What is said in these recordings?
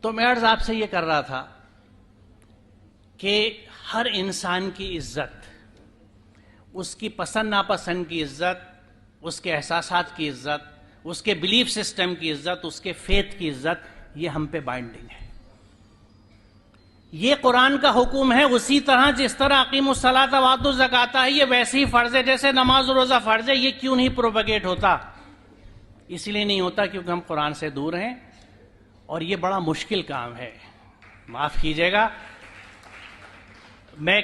تو میں عرض آپ سے یہ کر رہا تھا کہ ہر انسان کی عزت، اس کی پسند ناپسند کی عزت، اس کے احساسات کی عزت، اس کے بلیف سسٹم کی عزت، اس کے فیتھ کی عزت، یہ ہم پہ بائنڈنگ ہے. یہ قرآن کا حکم ہے. اسی طرح جس طرح اقیموا الصلاۃ وآتوا الزکوٰۃ ہے، یہ ویسے ہی فرض ہے جیسے نماز و روزہ فرض ہے. یہ کیوں نہیں پروپیگیٹ ہوتا؟ اس لیے نہیں ہوتا کیونکہ ہم قرآن سے دور ہیں، اور یہ بڑا مشکل کام ہے. معاف کیجیے گا، میں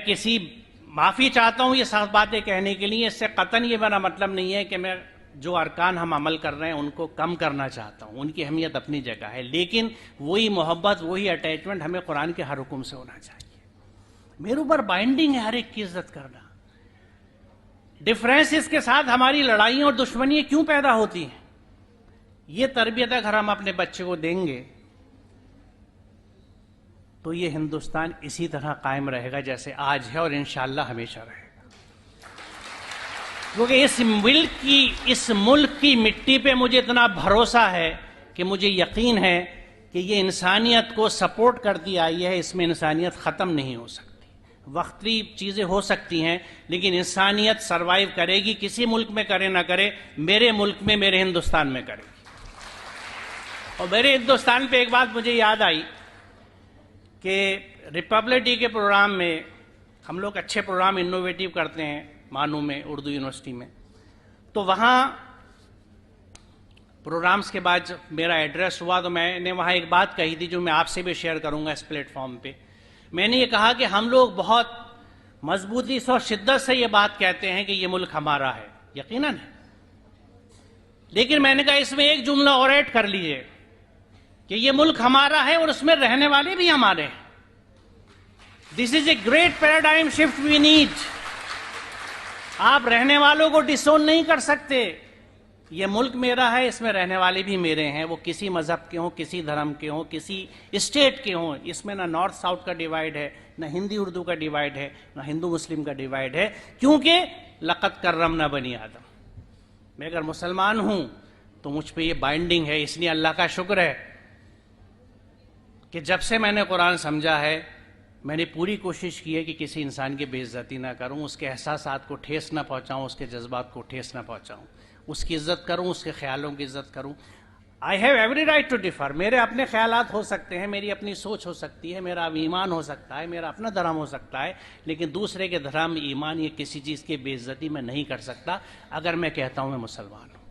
معافی چاہتا ہوں یہ سخت باتیں کہنے کے لیے. اس سے قطعاً یہ میرا مطلب نہیں ہے کہ میں جو ارکان ہم عمل کر رہے ہیں ان کو کم کرنا چاہتا ہوں. ان کی اہمیت اپنی جگہ ہے، لیکن وہی محبت، وہی اٹیچمنٹ ہمیں قرآن کے ہر حکم سے ہونا چاہیے. میرے اوپر بائنڈنگ ہے ہر ایک کی عزت کرنا. ڈفرینس اس کے ساتھ ہماری لڑائیاں اور دشمنیاں کیوں پیدا ہوتی ہیں؟ یہ تربیت اگر ہم اپنے بچے کو دیں گے تو یہ ہندوستان اسی طرح قائم رہے گا جیسے آج ہے، اور انشاءاللہ ہمیشہ رہے گا. کیونکہ اس ملک کی مٹی پہ مجھے اتنا بھروسہ ہے کہ مجھے یقین ہے کہ یہ انسانیت کو سپورٹ کرتی آئی ہے. اس میں انسانیت ختم نہیں ہو سکتی. وقتی چیزیں ہو سکتی ہیں لیکن انسانیت سروائیو کرے گی. کسی ملک میں کرے نہ کرے، میرے ملک میں، میرے ہندوستان میں کرے گی. اور میرے ہندوستان پہ ایک بات مجھے یاد آئی کہ ریپبلک ڈے کے پروگرام میں ہم لوگ اچھے پروگرام انوویٹیو کرتے ہیں مانو میں، اردو یونیورسٹی میں. تو وہاں پروگرامز کے بعد جب میرا ایڈریس ہوا تو میں نے وہاں ایک بات کہی تھی جو میں آپ سے بھی شیئر کروں گا اس پلیٹ فارم پہ. میں نے یہ کہا کہ ہم لوگ بہت مضبوطی سے اور شدت سے یہ بات کہتے ہیں کہ یہ ملک ہمارا ہے، یقیناً ہے. لیکن میں نے کہا اس میں ایک جملہ اور ایڈ کر لیجئے کہ یہ ملک ہمارا ہے اور اس میں رہنے والے بھی ہمارے ہیں. This is a great paradigm shift we need. آپ رہنے والوں کو ڈسون نہیں کر سکتے. یہ ملک میرا ہے، اس میں رہنے والے بھی میرے ہیں، وہ کسی مذہب کے ہوں، کسی دھرم کے ہوں، کسی اسٹیٹ کے ہوں. اس میں نہ نارتھ ساؤتھ کا ڈیوائیڈ ہے، نہ ہندی اردو کا ڈیوائیڈ ہے، نہ ہندو مسلم کا ڈیوائیڈ ہے. کیونکہ لقد کرمنا بنی آدم. میں اگر مسلمان ہوں تو مجھ پہ یہ بائنڈنگ ہے. اس لیے اللہ کا شکر ہے کہ جب سے میں نے قرآن سمجھا ہے میں نے پوری کوشش کی ہے کہ کسی انسان کی بے عزتی نہ کروں، اس کے احساسات کو ٹھیس نہ پہنچاؤں، اس کے جذبات کو ٹھیس نہ پہنچاؤں. اس کی عزت کروں، اس کے خیالوں کی عزت کروں. I have every right to differ. میرے اپنے خیالات ہو سکتے ہیں، میری اپنی سوچ ہو سکتی ہے، میرا ایمان ہو سکتا ہے، میرا اپنا دھرم ہو سکتا ہے، لیکن دوسرے کے دھرم، ایمان یا کسی چیز کی بے عزتی میں نہیں کر سکتا اگر میں کہتا ہوں میں مسلمان ہوں.